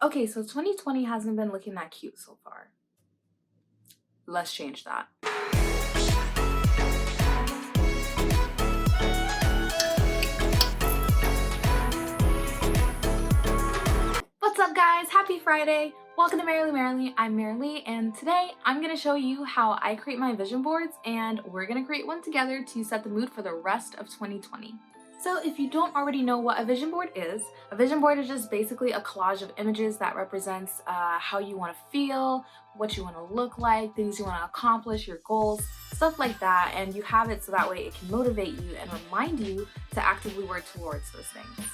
Okay, so 2020 hasn't been looking that cute so far. Let's change that. What's up guys? Happy Friday! Welcome to Merrily. I'm Merrily, and today I'm going to show you how I create my vision boards, and we're going to create one together to set the mood for the rest of 2020. So if you don't already know what a vision board is just basically a collage of images that represents how you want to feel, what you want to look like, things you want to accomplish, your goals, stuff like that, and you have it so that way it can motivate you and remind you to actively work towards those things.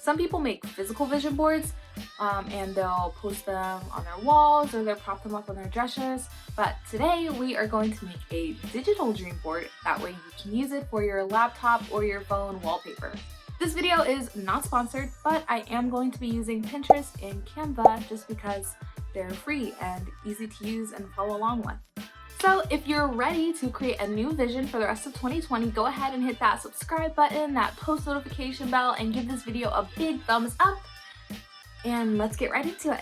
Some people make physical vision boards and they'll post them on their walls or they'll prop them up on their dressers. But today we are going to make a digital dream board. That way you can use it for your laptop or your phone wallpaper. This video is not sponsored, but I am going to be using Pinterest and Canva just because they're free and easy to use and follow along with. So if you're ready to create a new vision for the rest of 2020, go ahead and hit that subscribe button, that post notification bell, and give this video a big thumbs up. And let's get right into it.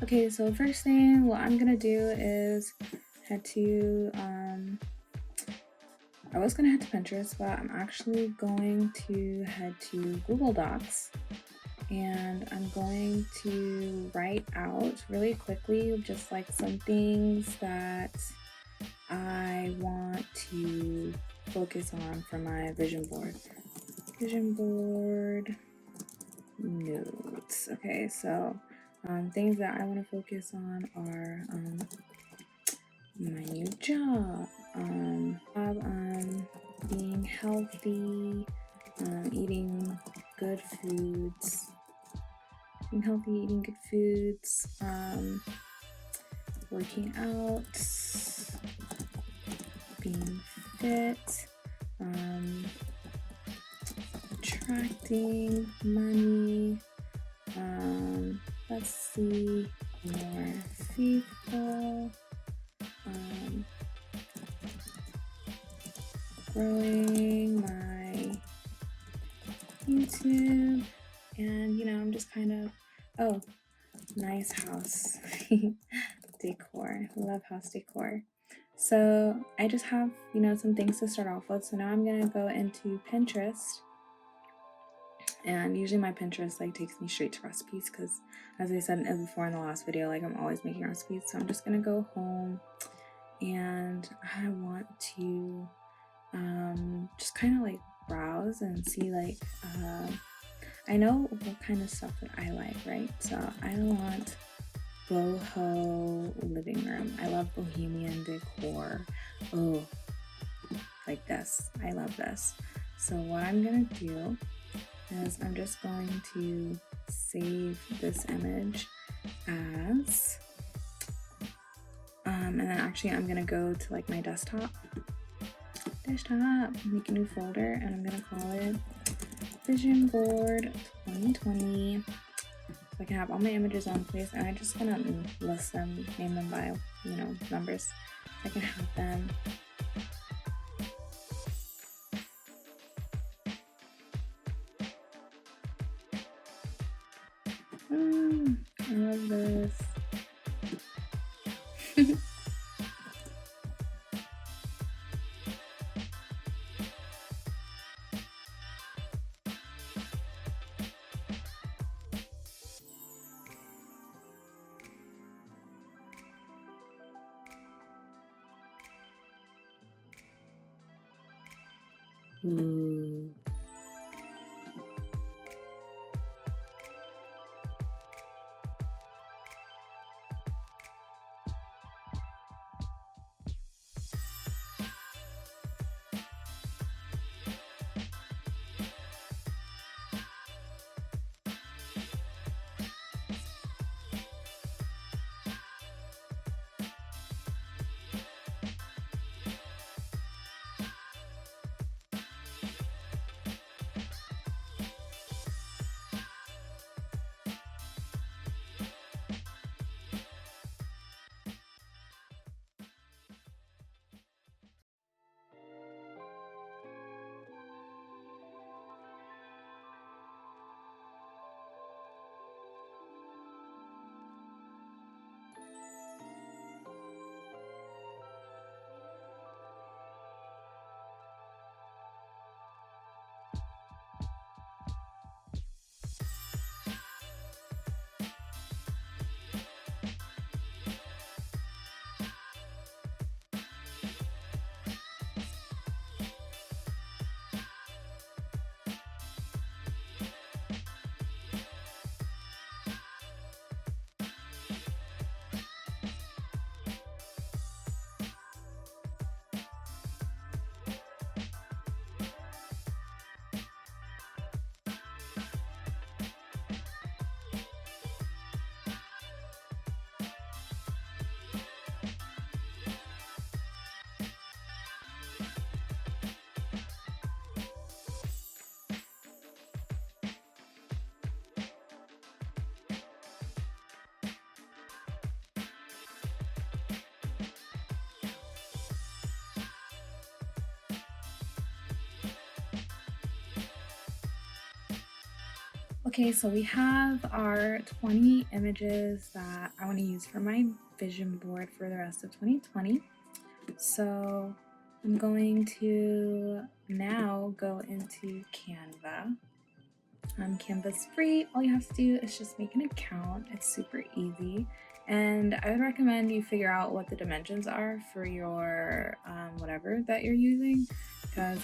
Okay, so first thing, what I'm gonna do is head to, I was gonna head to Pinterest, but I'm actually going to head to Google Docs. And I'm going to write out really quickly just like some things that I want to focus on for my vision board. Vision board notes. Okay, so things that I want to focus on are my new job, being healthy, eating good foods, working out, being fit, attracting money, let's see, more people, growing my YouTube, and I'm just kind of, oh, nice house decor. Love house decor. So I just have some things to start off with. So now I'm gonna go into Pinterest, and usually my Pinterest takes me straight to recipes because, as I said before in the last video, I'm always making recipes. So I'm just gonna go home and I want to just kind of browse and see I know what kind of stuff that I like, right? So I want boho living room. I love bohemian decor. Oh, like this. I love this. So what I'm gonna do is I'm just going to save this image as and then actually I'm gonna go to my desktop, make a new folder, and I'm gonna call it Vision Board 2020. So I can have all my images on place, and I'm just gonna list them, name them by numbers. I can have them. I love this. Ooh. Okay, so we have our 20 images that I want to use for my vision board for the rest of 2020. So I'm going to now go into Canva. Canva's free. All you have to do is just make an account. It's super easy. And I would recommend you figure out what the dimensions are for your whatever that you're using, because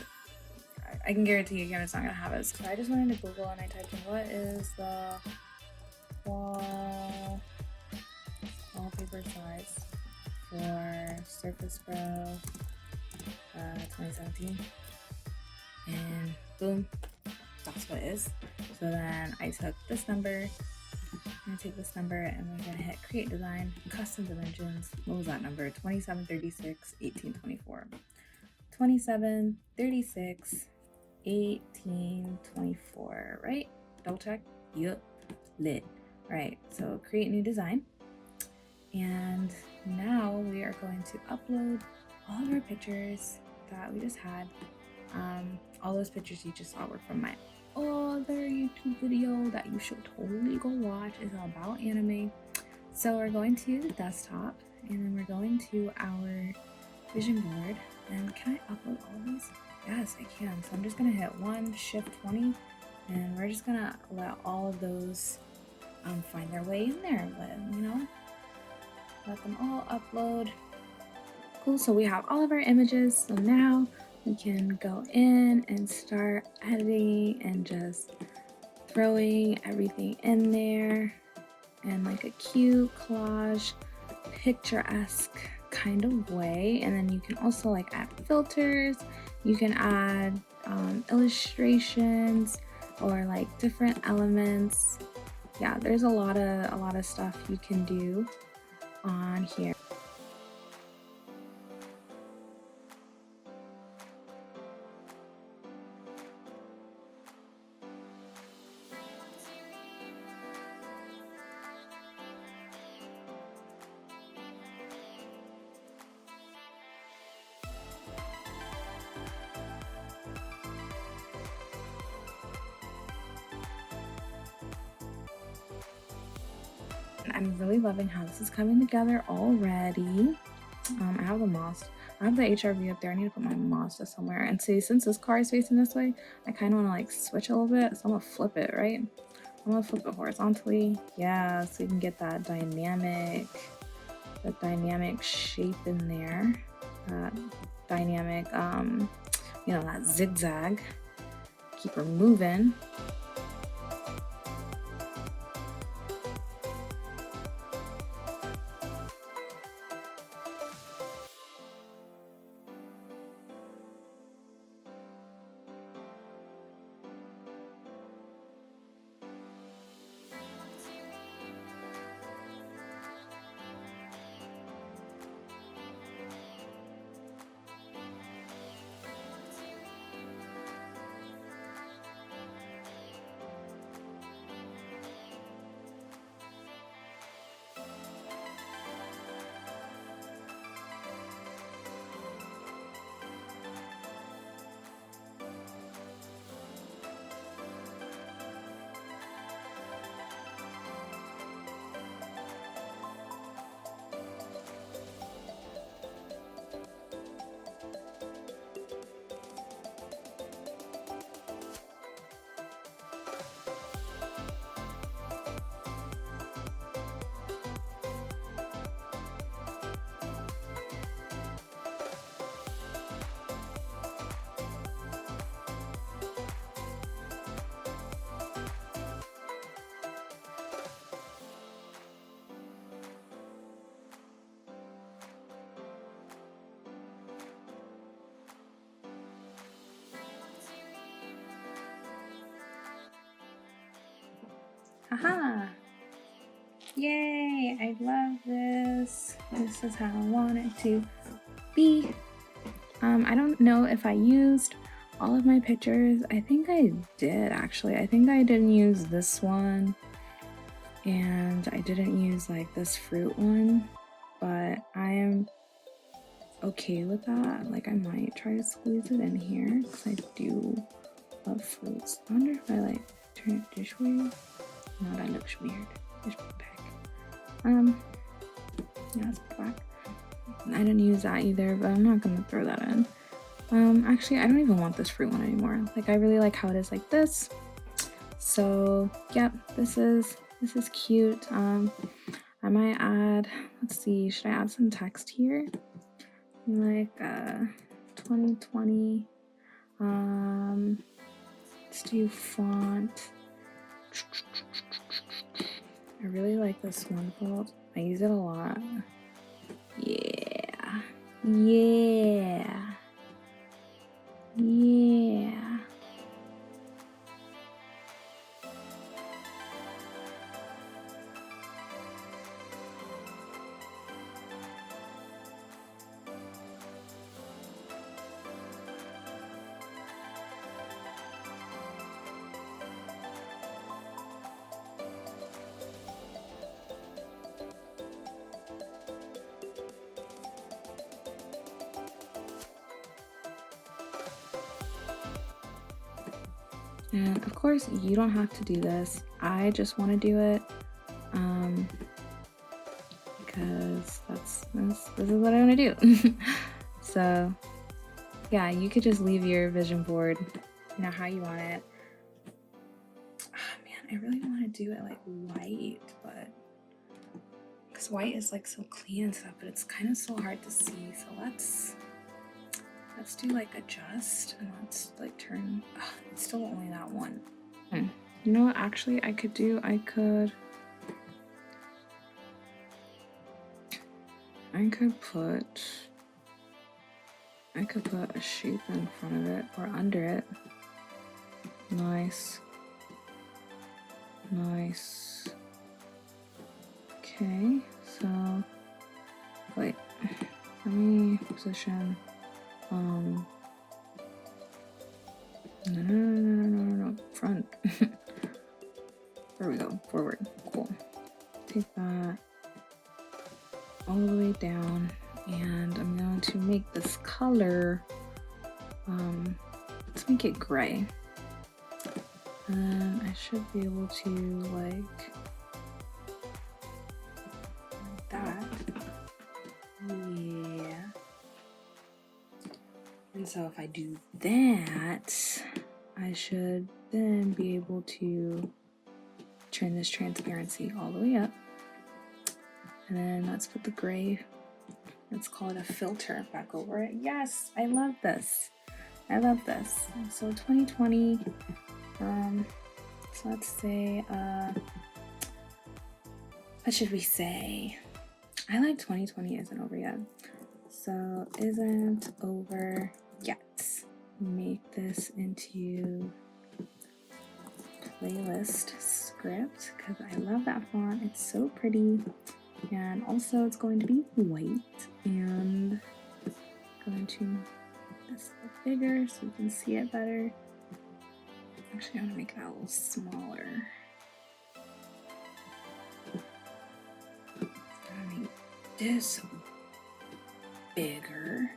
I can guarantee you Canva's not going to have it. So I just went into Google and I typed in what is the wallpaper size for Surface Pro 2017, and boom, that's what it is. So then I took this number, I'm gonna take this number and we're gonna hit create design, custom dimensions. What was that number? 2736 1824. 2736 1824, right? Double check. Yup, lit. Right, so create new design. And now we are going to upload all of our pictures that we just had. All those pictures you just saw were from my other YouTube video that you should totally go watch. It's all about anime. So we're going to the desktop and then we're going to our vision board. And can I upload all of these? Yes, I can. So I'm just gonna hit Shift 20 and we're just gonna let all of those find their way in there. Let them all upload. Cool, so we have all of our images. So now we can go in and start editing and just throwing everything in there in like a cute collage, picturesque kind of way. And then you can also like add filters. You can add illustrations or like different elements. Yeah, there's a lot of stuff you can do on here. I'm really loving how this is coming together already. I have the moss. I have the HRV up there. I need to put my moss somewhere. And see, since this car is facing this way, I kind of want to like switch a little bit. So I'm gonna flip it, right? I'm gonna flip it horizontally. Yeah, so you can get that dynamic shape in there. That dynamic, that zigzag. Keep her moving. Haha! Yay! I love this. This is how I want it to be. I don't know if I used all of my pictures. I think I did actually. I think I didn't use this one. And I didn't use like this fruit one. But I am okay with that. Like I might try to squeeze it in here because I do love fruits. I wonder if I like Turn it this way. No, that looks weird. Just put it back. Yeah, it's black. I didn't use that either, but I'm not gonna throw that in. Actually, I don't even want this fruit one anymore. Like, I really like how it is like this. So, yep, this is cute. I might add, let's see, should I add some text here? Like 2020. Let's do font. I really like this one font. I use it a lot. Yeah. Yeah. Yeah. And of course, you don't have to do this. I just want to do it because this is what I want to do. So yeah, you could just leave your vision board, you know, how you want it. Oh, man, I really want to do it like white, but because white is like so clean and stuff, but it's kind of so hard to see. So let's do like adjust and let's like turn. It's still only that one. You know what actually I could do? I could put a shape in front of it or under it. Nice. Okay, so wait, let me position. No, front. There we go, forward. Cool. Take that all the way down, and I'm going to make this color, let's make it gray. And I should be able to like that. Yeah. And so if I do that, I should then be able to turn this transparency all the way up. And then let's put the gray, let's call it a filter, back over it. Yes, I love this. I love this. So 2020, so let's say, what should we say? I like 2020 isn't over yet. So isn't over yet. Make this into playlist script because I love that font. It's so pretty. And also it's going to be white, and I'm going to make this a little bigger so you can see it better. Actually, I'm gonna make that a little smaller. I'm gonna make this bigger.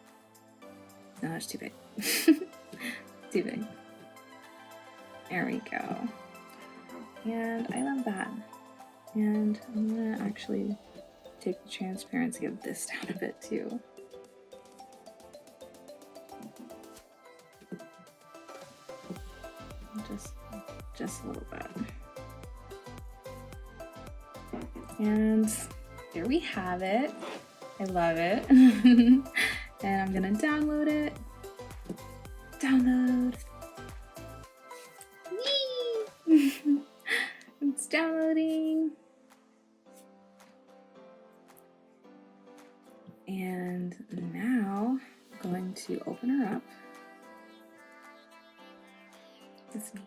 No, that's too big. Too big. There we go. And I love that. And I'm gonna actually take the transparency of this down a bit too. Just a little bit. And there we have it. I love it. And I'm gonna download it. Download. Whee! It's downloading. And now I'm going to open her up. It's me.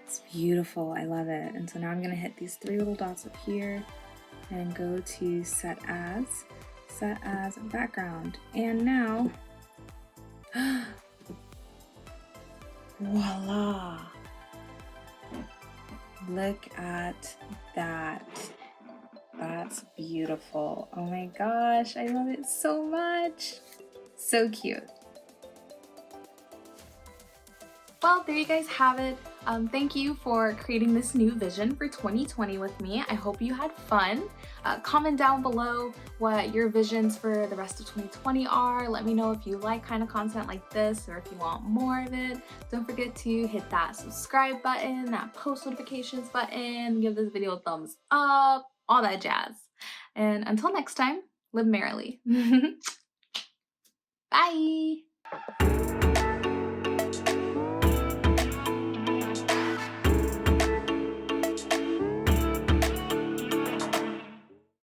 It's beautiful. I love it. And so now I'm going to hit these three little dots up here and go to set as background. And now, voila. Look at that. That's beautiful. Oh my gosh, I love it so much. So cute. Well, there you guys have it. Thank you for creating this new vision for 2020 with me. I hope you had fun. Comment down below what your visions for the rest of 2020 are. Let me know if you like kind of content like this or if you want more of it. Don't forget to hit that subscribe button, that post notifications button, give this video a thumbs up, all that jazz. And until next time, live merrily. Bye!